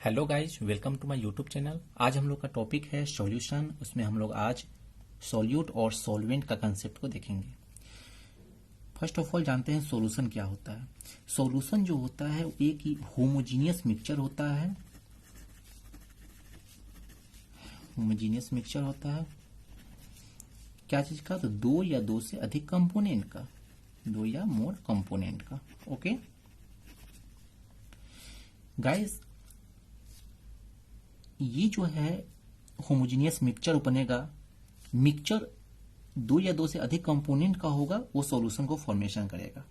Hello guys, welcome to my YouTube channel. आज हम लोग का टॉपिक है सॉल्यूशन। उसमें हम लोग आज सॉल्यूट और सॉल्वेंट का कंसेप्ट को देखेंगे। फर्स्ट ऑफ ऑल जानते हैं सॉल्यूशन क्या होता है। सॉल्यूशन जो होता है वो एक ही होमोजीनियस मिक्सचर होता है। होमोजीनियस मिक्सचर होता है क्या चीज का? तो दो या दो से अधिक कंपोनेंट का, दो या मोर कंपोनेंट का। ओके गाइस, ये जो है होमोजीनियस मिक्सचर बनेगा। मिक्सचर दो या दो से अधिक कंपोनेंट का होगा, वो सॉल्यूशन को फॉर्मेशन करेगा।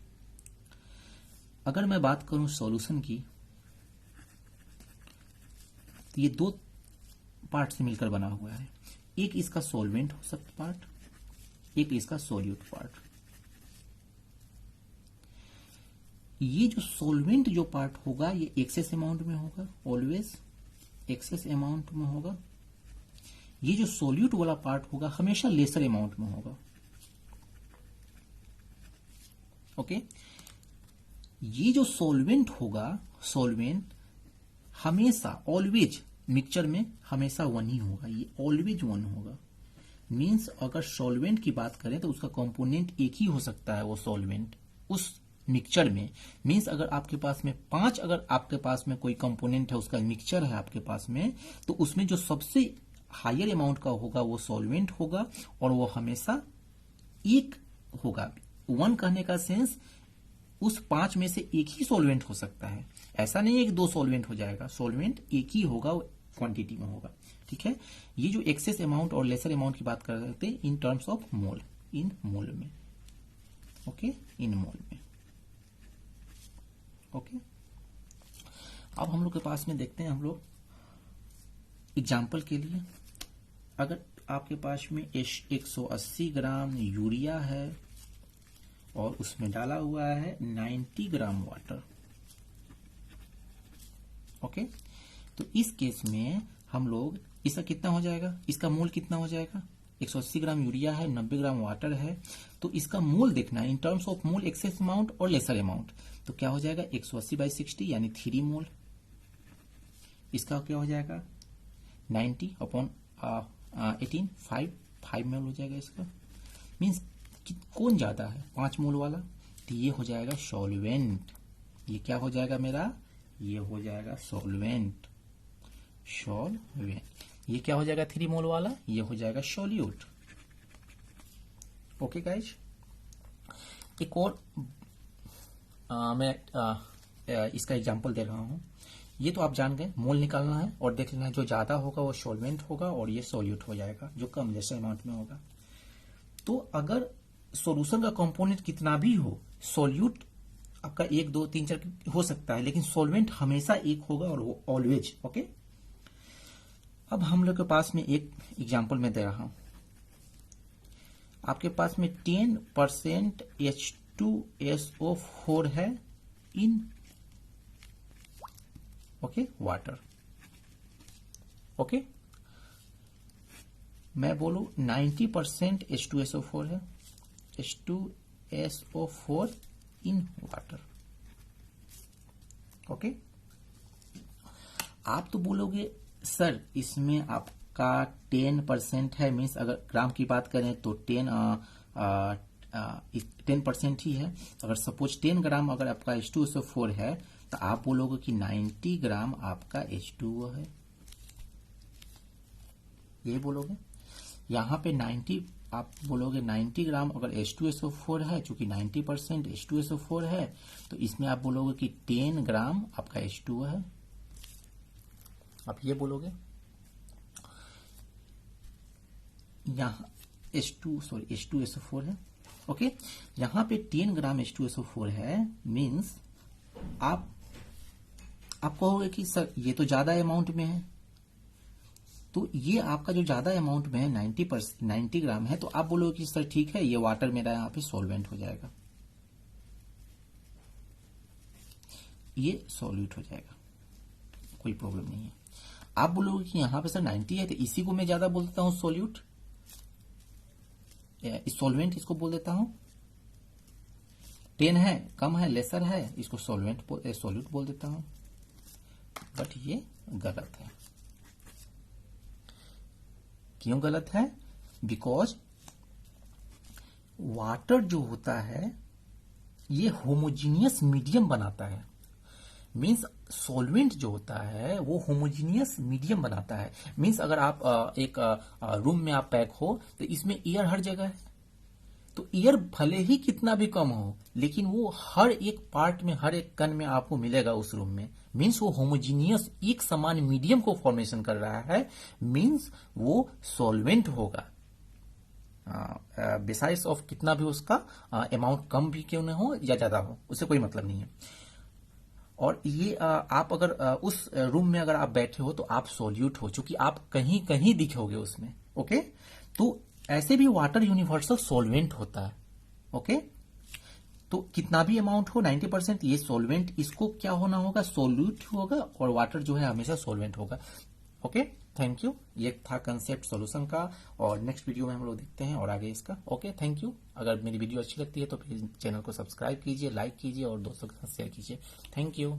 अगर मैं बात करूं सॉल्यूशन की, तो ये दो पार्ट से मिलकर बना हुआ है। एक इसका सॉल्वेंट हो सकता पार्ट, एक इसका सॉल्यूट पार्ट। ये जो सॉल्वेंट जो पार्ट होगा ये एक्सेस अमाउंट में होगा, ऑलवेज एक्सेस अमाउंट में होगा। ये जो सॉल्यूट वाला पार्ट होगा हमेशा लेसर अमाउंट में होगा। ओके, ये जो सॉल्वेंट होगा, सॉल्वेंट हमेशा ऑलवेज मिक्सचर में हमेशा वन ही होगा, ये ऑलवेज वन होगा। मींस अगर सॉल्वेंट की बात करें तो उसका कंपोनेंट एक ही हो सकता है, वो सॉल्वेंट उस मिक्सचर में। मींस अगर आपके पास में अगर आपके पास में कोई कंपोनेंट है, उसका मिक्सचर है आपके पास में, तो उसमें जो सबसे हायर अमाउंट का होगा वो सॉल्वेंट होगा, और वो हमेशा एक होगा। वन कहने का सेंस उस 5 में से एक ही सॉल्वेंट हो सकता है। ऐसा नहीं है कि 2 सॉल्वेंट हो जाएगा, सॉल्वेंट एक ही होगा, क्वांटिटी में होगा। ठीक है, ये जो एक्सेस अमाउंट और लेसर अमाउंट की बात कर सकते हैं इन टर्म्स ऑफ मोल, इन मोल में। ओके, इन मोल में। ओके, अब हम लोग के पास में देखते हैं, हम लोग एग्जाम्पल के लिए, अगर आपके पास में 180 ग्राम यूरिया है और उसमें डाला हुआ है 90 ग्राम वाटर। ओके, तो इस केस में हम लोग इसका कितना हो जाएगा, इसका मोल कितना हो जाएगा? 180 ग्राम यूरिया है, 90 ग्राम वाटर है, तो इसका मोल देखना है in terms of mole, excess amount और लेसर अमाउंट। तो क्या हो जाएगा? 180/60 यानी 3 मोल। इसका क्या हो जाएगा? 90/18, 5 मोल हो जाएगा इसका। मीन्स कौन ज्यादा है, 5 मोल वाला। तो ये हो जाएगा सॉल्वेंट। ये क्या हो जाएगा मेरा? ये हो जाएगा सॉल्वेंट। ये क्या हो जाएगा? 3 मोल वाला, ये हो जाएगा सॉल्यूट। ओके गाइज, एक और मैं इसका एग्जांपल दे रहा हूं। ये तो आप जान गए, मोल निकालना है और देख लेना है, जो ज्यादा होगा वो सॉल्वेंट होगा और ये सॉल्यूट हो जाएगा, जो कम लेसर अमाउंट में होगा। तो अगर सॉल्यूशन का कंपोनेंट कितना भी हो, सॉल्यूट आपका 1, 2, 3, 4 हो सकता है, लेकिन सॉल्वेंट हमेशा एक होगा और वो ऑलवेज। ओके, अब हम लोग के पास में एक एग्जांपल में दे रहा हूं। आपके पास में 10% H2SO4 है इन वाटर। ओके, मैं बोलू 90% H2SO4 है, H2SO4 इन वाटर। ओके, आप तो बोलोगे सर इसमें आपका 10% है, मीन्स अगर ग्राम की बात करें तो 10% ही है। अगर सपोज 10 ग्राम अगर आपका H2SO4 है, तो आप बोलोगे कि 90 ग्राम आपका H2O है, ये बोलोगे। यहाँ पे 90 आप बोलोगे 90 ग्राम अगर H2SO4 है, चूंकि 90% H2SO4 है, तो इसमें आप बोलोगे कि 10 ग्राम आपका H2O है, आप ये बोलोगे। यहाँ H2SO4 है। ओके, यहाँ पे 10 ग्राम H2SO4 है, मीन्स आप कहोगे कि सर ये तो ज्यादा अमाउंट में है। तो ये आपका जो ज्यादा अमाउंट में है 90 ग्राम है, तो आप बोलोगे कि सर ठीक है, ये वाटर मेरा यहाँ पे सॉल्वेंट हो जाएगा, ये सॉल्यूट हो जाएगा, कोई प्रॉब्लम नहीं है। आप बोलोगे कि यहाँ पे सर 90 है, तो इसी को मैं ज्यादा बोल देता हूँ सॉल्यूट, सॉल्वेंट इसको बोल देता हूँ। 10 है, कम है, लेसर है, इसको सॉल्यूट बोल देता हूँ। बट ये गलत है। क्यों गलत है? बिकॉज वाटर जो होता है ये होमोजीनियस मीडियम बनाता है। मीन्स सॉल्वेंट जो होता है वो होमोजीनियस मीडियम बनाता है। मीन्स अगर आप एक रूम में आप पैक हो तो इसमें एयर हर जगह है, तो एयर भले ही कितना भी कम हो लेकिन वो हर एक पार्ट में, हर एक कण में आपको मिलेगा उस रूम में। मीन्स वो होमोजीनियस एक समान मीडियम को फॉर्मेशन कर रहा है, मीन्स वो सॉल्वेंट होगा। बिसाइड्स ऑफ कितना भी उसका अमाउंट कम भी क्यों ना हो या ज्यादा हो, उससे कोई मतलब नहीं है। और ये आप अगर उस रूम में अगर आप बैठे हो तो आप सॉल्यूट हो, चूंकि आप कहीं कहीं दिखोगे उसमें। ओके, तो ऐसे भी वाटर यूनिवर्सल सॉल्वेंट होता है। ओके, तो कितना भी अमाउंट हो 90% ये सॉल्वेंट, इसको क्या होना होगा? सॉल्यूट होगा, और वाटर जो है हमेशा सॉल्वेंट होगा। Okay, thank you. ये था कंसेप्ट सॉल्यूशन का, और नेक्स्ट वीडियो में हम लोग देखते हैं और आगे इसका। Okay, thank you. अगर मेरी वीडियो अच्छी लगती है तो प्लीज चैनल को सब्सक्राइब कीजिए, लाइक कीजिए और दोस्तों के साथ शेयर कीजिए। Thank you.